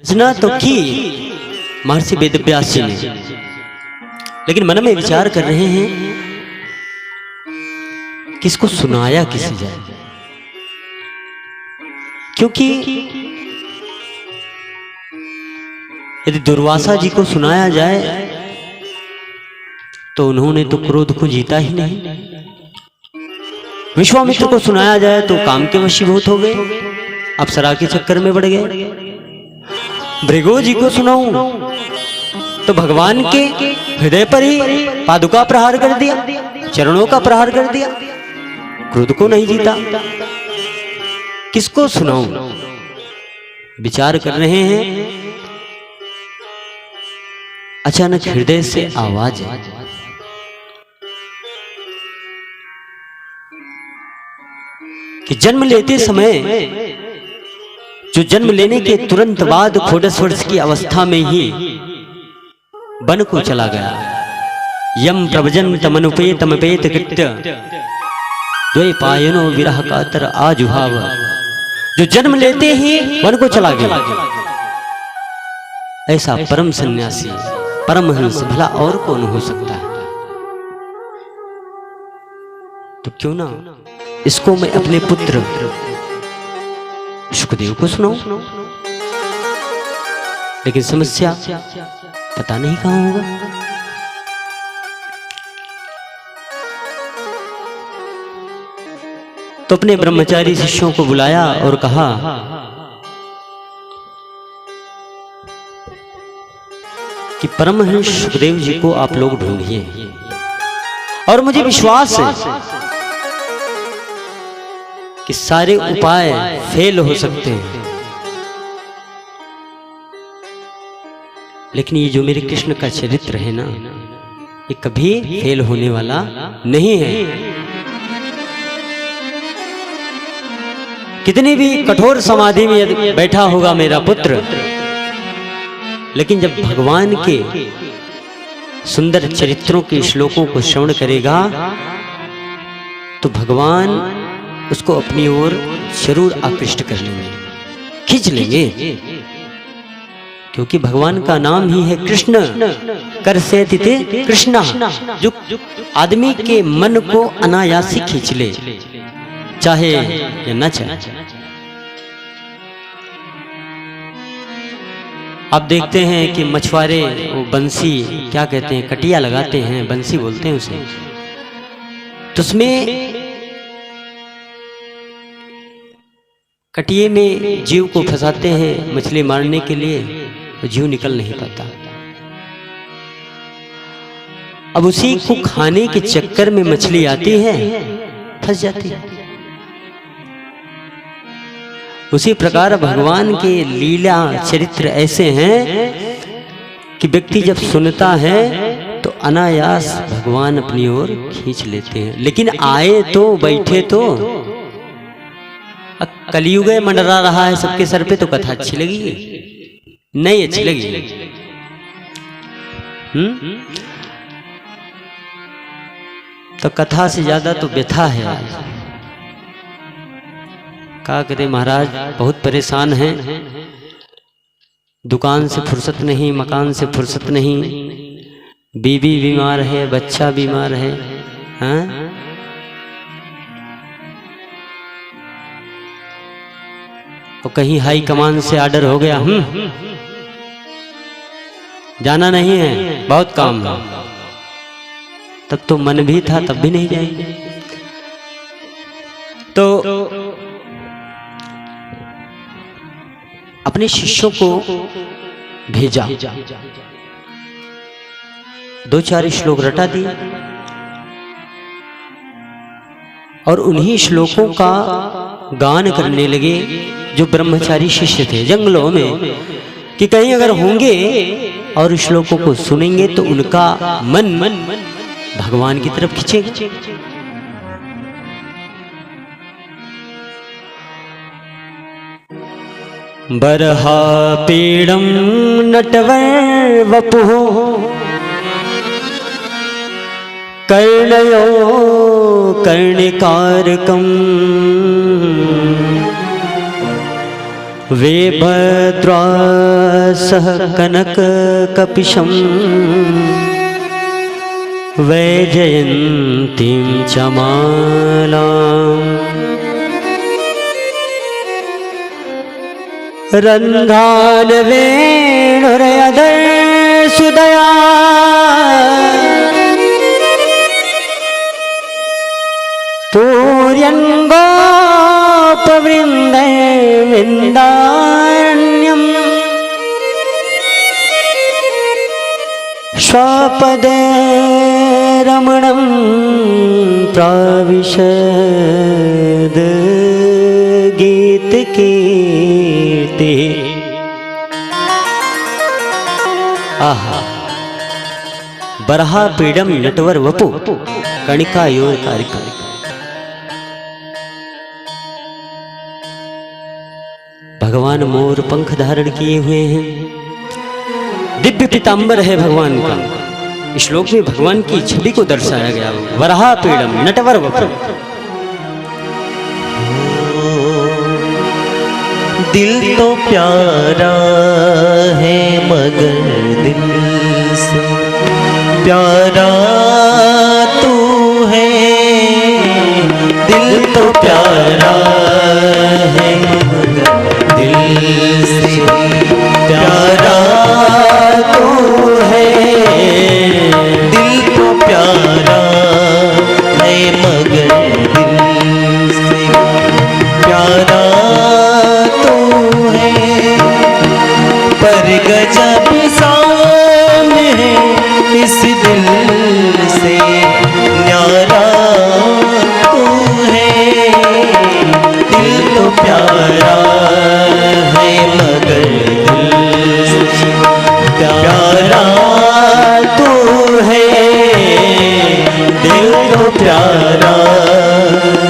रचना तो की महर्षि वेदव्यास जी ने, लेकिन मन में विचार कर रहे हैं किसको सुनाया किसी जाए, क्योंकि यदि दुर्वासा जी को सुनाया जाए तो उन्होंने तो क्रोध को जीता ही नहीं। विश्वामित्र को सुनाया जाए तो काम के वशीभूत हो गए, अप्सरा के चक्कर में बढ़ गए। भृगु जी को सुनाऊं तो भगवान के हृदय पर ही पादुका प्रहार कर दिया, चरणों का प्रहार कर दिया, क्रोध को नहीं जीता। किसको सुनाऊं? विचार कर रहे हैं, अचानक हृदय से आवाज है, कि जन्म लेते समय, जो जन्म लेने के तुरंत बाद 14 वर्ष की अवस्था में ही वन को चला गया। यम प्रवजन तमनुपेत कृत्य द्वैपायनो विरह कातर आजुहाव। जो जन्म लेते ही वन को चला गया, ऐसा परम सन्यासी, परमहंस भला और कौन हो सकता है? तो क्यों ना इसको मैं अपने पुत्र सुखदेव को सुनाऊं। लेकिन समस्या पता नहीं कहां होगा। तो अपने ब्रह्मचारी शिष्यों को बुलाया और कहा, कि परमहंस सुखदेव जी को आप लोग ढूंढिए, और मुझे विश्वास है कि सारे उपाय फेल हो सकते हैं, लेकिन ये जो मेरे कृष्ण का चरित्र है ना, ये कभी फेल होने वाला नहीं है। कितनी भी कठोर समाधि में बैठा होगा मेरा पुत्र, लेकिन जब भगवान के सुंदर चरित्रों के श्लोकों को श्रवण करेगा तो भगवान उसको अपनी ओर जरूर आकृष्ट कर लेंगे, खींच लेंगे, क्योंकि भगवान का नाम ही है कृष्ण। कर से तिते कृष्णा, जो आदमी के मन को अनायासी खींच ले, चाहे या न चाहे। आप देखते हैं कि मछुआरे वो बंसी, क्या कहते हैं, कटिया लगाते हैं, बंसी बोलते हैं उसे, तो उसमें कटिए में जीव को फंसाते हैं मछली मारने के लिए, तो जीव निकल नहीं पाता। अब उसी को खाने के चक्कर में मछली आती है, फंस जाती है। उसी प्रकार भगवान के लीला चरित्र ऐसे हैं कि व्यक्ति जब सुनता है तो अनायास भगवान अपनी ओर खींच लेते हैं। लेकिन आए तो, बैठे तो, कलयुग मंडरा रहा है सबके सर पे, तो कथा अच्छी लगी? नहीं अच्छी लगी। तो कथा से ज्यादा तो व्यथा है आज। क्या करे महाराज, बहुत परेशान हैं, दुकान से फुर्सत नहीं, मकान से फुर्सत नहीं, बीवी बीमार है, बच्चा बीमार है, हाँ? और कहीं हाई कमान से ऑर्डर हो गया, जाना नहीं है, बहुत काम है। तब तो मन भी था, तब भी नहीं जाएंगे। तो अपने शिष्यों को भेजा, 2-4 श्लोक रटा दिए, और उन्हीं श्लोकों का गान करने लगे जो ब्रह्मचारी शिष्य थे जंगलों में, कि कहीं अगर होंगे और श्लोकों को सुनेंगे तो उनका मन भगवान की तरफ खींचेगा। बरहा पीड़म नटवर वपुः कर्णयो कर्णिकारकम् वे भद्रासः कनककपिशं वैजयन्तीं च मालाम् रन्ध्रानवेणुरयदर्शुदया तूर्यङ्गोपवृन्दै विन्दारण्यम् स्वपदे रमणं प्राविशद गीतकीर्ति। आहा बरहा पीडम नटवर वपु कणिका योर कारिका। भगवान मोर पंख धारण किए हुए हैं, दिव्य पीतांबर है भगवान का। इस श्लोक में भगवान की छवि को दर्शाया गया। वराह पीडम नटवर वपु। दिल तो प्यारा है मगर दिल से प्यारा तू है। दिल तो प्यारा है मगर दिल से प्यारा तू है। दिल तो प्यारा है मगर दिल से प्यारा तू है। पर गजब सामने है इस दिल से न्यारा तू है। दिल तो प्यारा है मगर दिल से प्यारा तू है। दिल तो प्यारा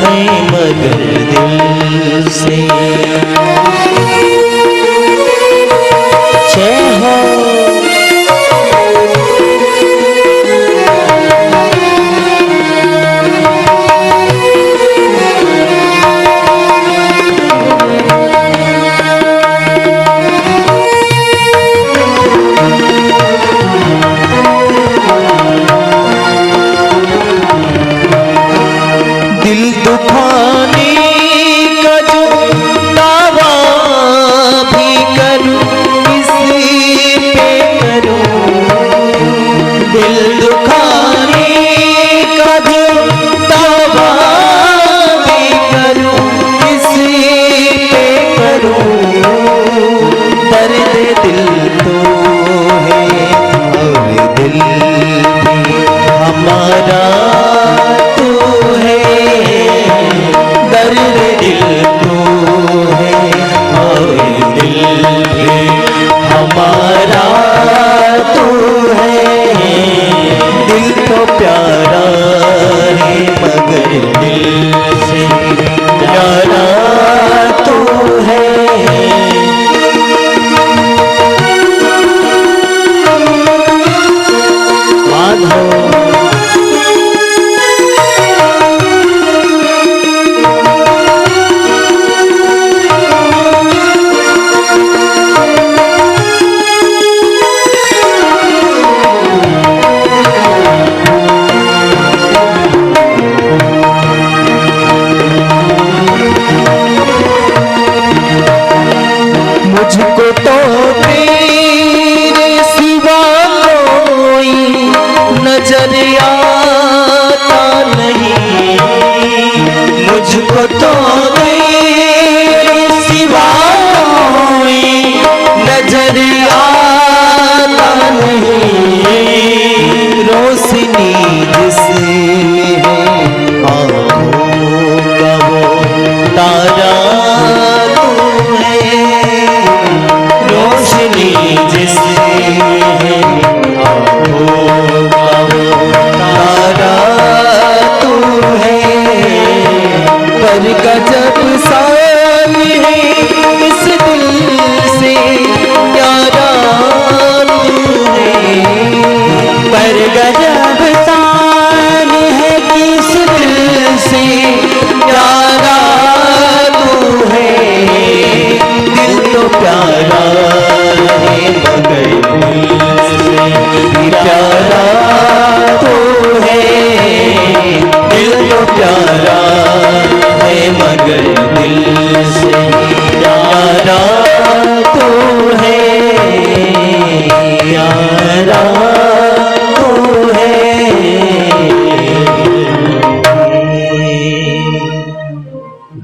है मगर दिल से। जय हो दिल दुखाने का जो दावा भी करूं किसी पे करूं। दिल दुखाने का जो दावा भी करूं किसी पे करूं। दर्द दिल तो है और दिल भी हमारा तू है। दर्द दिल तो है और दिल भी हमारा तू है। दिल तो प्यारा है मगर दिल से प्यारा तू है। माधव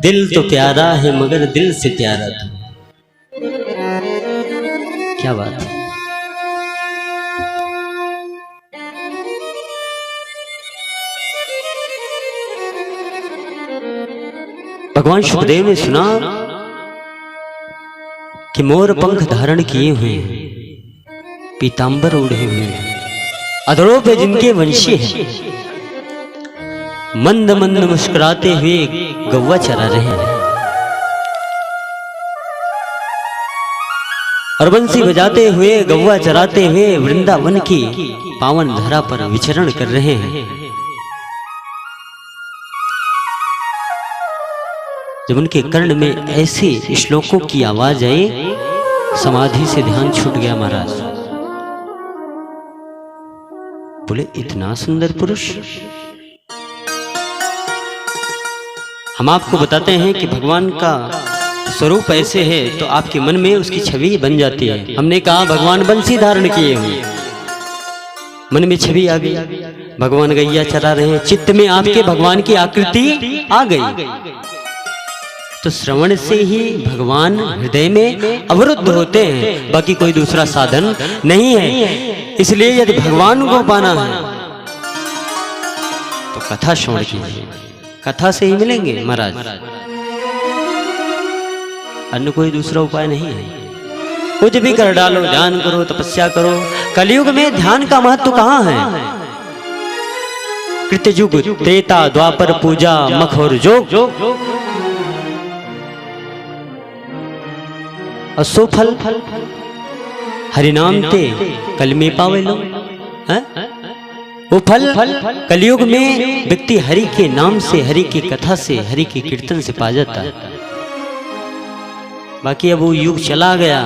दिल तो प्यारा है मगर दिल से प्यारा तू। क्या बात है। भगवान शुकदेव ने सुना कि मोर पंख धारण किए हुए हैं, पीतांबर ओढ़े हुए हैं, अधरों पे जिनके वंशी हैं, मंद मंद मुस्कुराते हुए गौवा चरा रहे हैं और बंसी बजाते हुए गौवा चराते हुए वृंदावन की पावन धरा पर विचरण कर रहे हैं। जब उनके कर्ण में ऐसे श्लोकों की आवाज आई, समाधि से ध्यान छूट गया महाराज। बोले इतना सुंदर पुरुष। हम आपको बताते हैं कि भगवान का स्वरूप ऐसे है तो आपके मन में उसकी छवि बन जाती है। हमने कहा भगवान बंसी धारण किए हुए, मन में छवि आ गई, भगवान गैया चरा रहे हैं, चित्त में आपके भगवान की आकृति आ गई। तो श्रवण से ही भगवान हृदय में अवरुद्ध होते हैं, बाकी कोई दूसरा साधन नहीं है। इसलिए यदि भगवान को पाना है तो कथा श्रवण कीजिए, कथा से ही मिलेंगे महाराज, अन्य कोई दूसरा उपाय नहीं है। कुछ भी कर डालो, ध्यान करो, तपस्या करो, कलयुग में ध्यान का महत्व कहाँ है। कृतयुग, त्रेता, द्वापर, पूजा, मख और जोग, असोफल हरिनाम ते कल में पावे लो। वो फल कलयुग में व्यक्ति हरि के नाम से, हरि की कथा से, हरि के कीर्तन से पा जाता है। बाकी अब वो युग चला गया।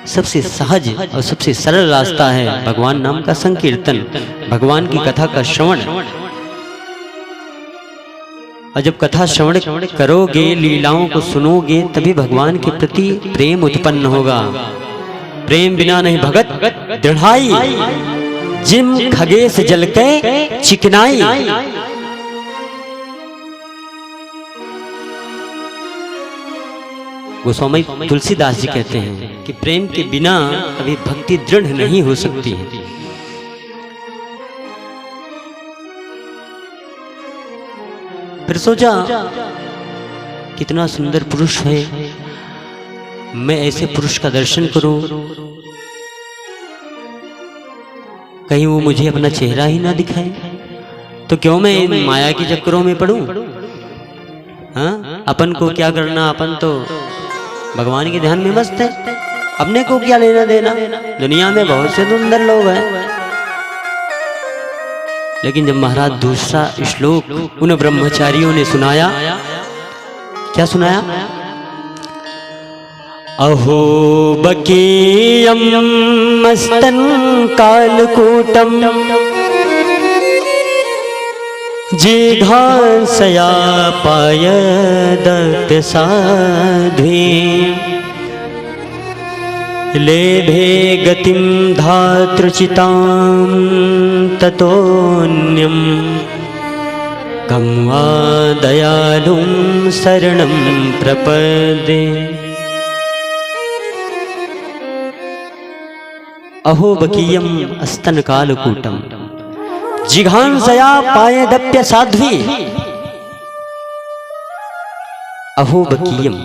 सबसे सहज और सबसे सरल रास्ता है भगवान नाम का संकीर्तन, भगवान की कथा का श्रवण। और जब कथा श्रवण करोगे, लीलाओं को सुनोगे, तभी भगवान के प्रति प्रेम उत्पन्न होगा। प्रेम बिना नहीं भगत दृढ़ाई, जिम खगेश जल के चिकनाई। गोस्वामी तुलसीदास जी कहते हैं कि प्रेम के बिना कभी भक्ति दृढ़ नहीं हो सकती है। फिर सोचा कितना सुंदर पुरुष है, मैं ऐसे पुरुष का दर्शन करूं, कहीं वो मुझे अपना चेहरा ही ना दिखाए, तो क्यों मैं इन माया के चक्करों में पड़ूं। हाँ, अपन को क्या करना, अपन तो भगवान के ध्यान में मस्त है, अपने को क्या लेना देना। दुनिया में बहुत से सुंदर लोग हैं। लेकिन जब महाराज दूसरा श्लोक उन ब्रह्मचारियों ने सुनाया, क्या सुनाया? अहो बकीयम मस्तन कालकूटम जिघांसया पायदप्य साध्वी लेभे गतिं धातृचितां ततोऽन्यं कं वा दयालुं शरणं प्रपदे। अहो बकीयम अस्तन कालकूटम जिघांसया पायदप्य साध्वी। अहो बकीयम,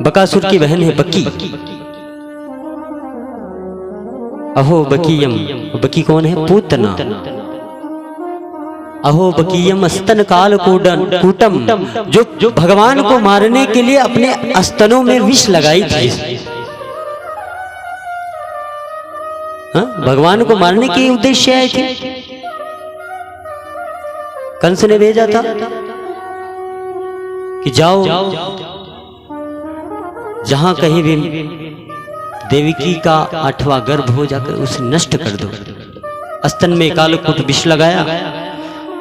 बकासुर की बहन है बकी। अहो बकीयम, बकी कौन है? पूतना। अहो बकीयम स्तन काल कूटम, जो भगवान को मारने के लिए अपने स्तनों में विष लगाई थी। हाँ? भगवान को मारने के उद्देश्य आई थी। कंस ने भेजा था कि जाओ जहां कहीं भी देवकी का 8वां गर्भ हो जाकर उसे नष्ट कर दो। स्तन में कालकूट विष लगाया,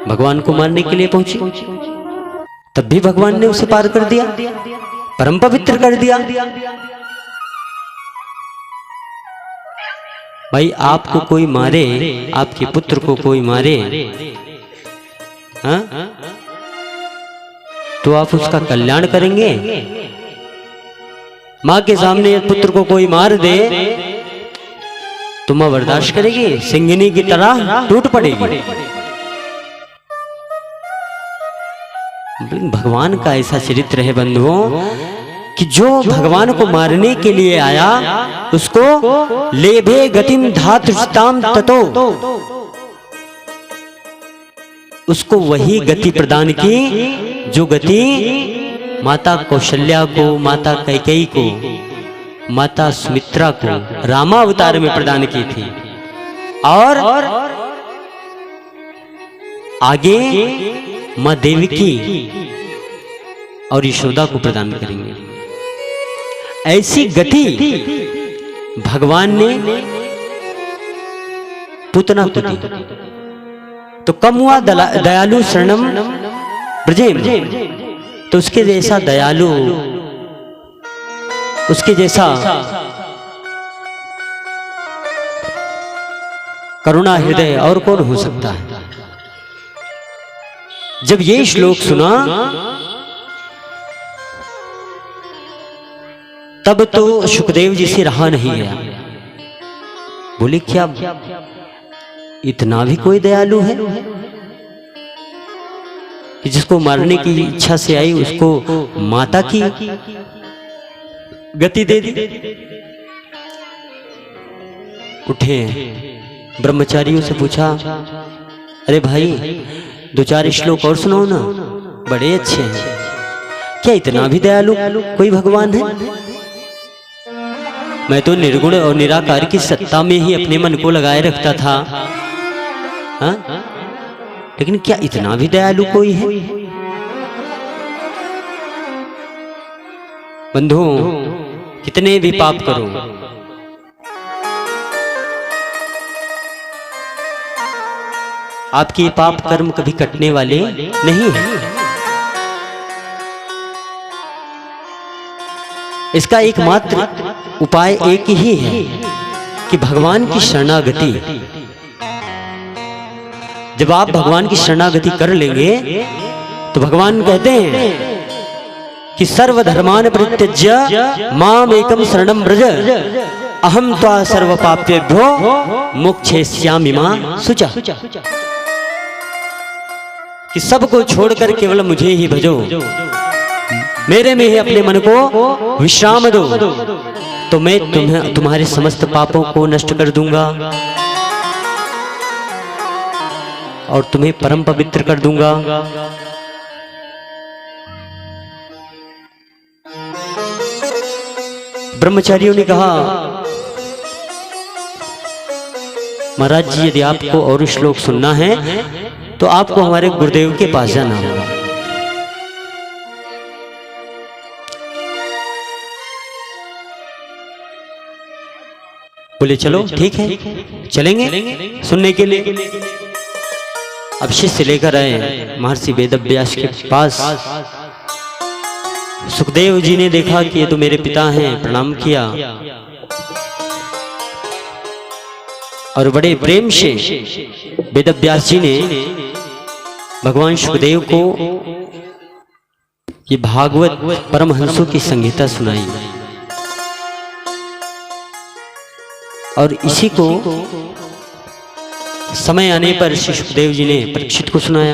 भगवान को मारने के लिए पहुंची, तब भी भगवान ने उसे पार कर दिया, परम पवित्र कर दिया। भाई आपको कोई मारे, आपके पुत्र को कोई मारे, हाँ, तो आप उसका कल्याण करेंगे? माँ के सामने पुत्र को कोई मार दे तो माँ बर्दाश्त करेगी? सिंगिनी की तरह टूट पड़ेगी। भगवान का ऐसा चरित्र है बंधुओं कि जो भगवान को मारने के लिए आया उसको लेभे गतिम धातुस्ताम ततो, उसको वही गति प्रदान की जो गति माता कौशल्या को, माता कैकेयी को, माता सुमित्रा को रामावतार में प्रदान की थी, और आगे मां देवकी और यशोदा को प्रदान करेंगे। ऐसी गति भगवान ने पूतना को दी। तो कम हुआ दयालु शरणम ब्रजेम, तो उसके जैसा दयालु, उसके जैसा करुणा हृदय और कौन हो सकता है? जब ये श्लोक सुना तब तो सुखदेव जी से रहा नहीं गया। बोले क्या इतना भी कोई दयालु है कि जिसको मारने की इच्छा से आई उसको माता की गति दे दी? उठे ब्रह्मचारियों से पूछा, अरे भाई 2-4 श्लोक और सुनाओ ना, बड़े अच्छे हैं। क्या इतना भी दयालु कोई भगवान है? मैं तो निर्गुण और निराकार की सत्ता में ही अपने मन को लगाए रखता था, हाँ? लेकिन क्या इतना भी दयालु कोई है? बंधुओं, कितने भी पाप करो, आपके पाप कर्म कभी कटने वाले नहीं है। इसका एकमात्र उपाय एक ही है कि भगवान की शरणागति। जब आप भगवान की शरणागति कर लेंगे तो भगवान कहते हैं कि सर्वधर्मान परित्यज्य माम एकम शरणम व्रज अहम त्वा सर्व पापेभ्यो मोक्षयिष्यामि मा शुचा। कि सबको छोड़कर केवल मुझे ही भजो, मेरे में ही अपने मन को विश्राम दो, तो मैं तुम्हारे समस्त पापों को नष्ट कर दूंगा और तुम्हें परम पवित्र कर दूंगा। ब्रह्मचारियों ने कहा, महाराज जी यदि आपको और श्लोक सुनना है तो आपको हमारे गुरुदेव के पास जाना होगा। बोले चलो ठीक है, चलेंगे सुनने के लिए। अब शिष्य लेकर आए महर्षि वेदव्यास के पास। सुखदेव जी ने देखा कि ये तो मेरे पिता हैं, प्रणाम किया और बड़े प्रेम से वेदव्यास जी ने भगवान सुखदेव को ये भागवत परमहंसों की संहिता सुनाई और इसी को समय आने पर श्री सुखदेव जी ने परीक्षित को सुनाया।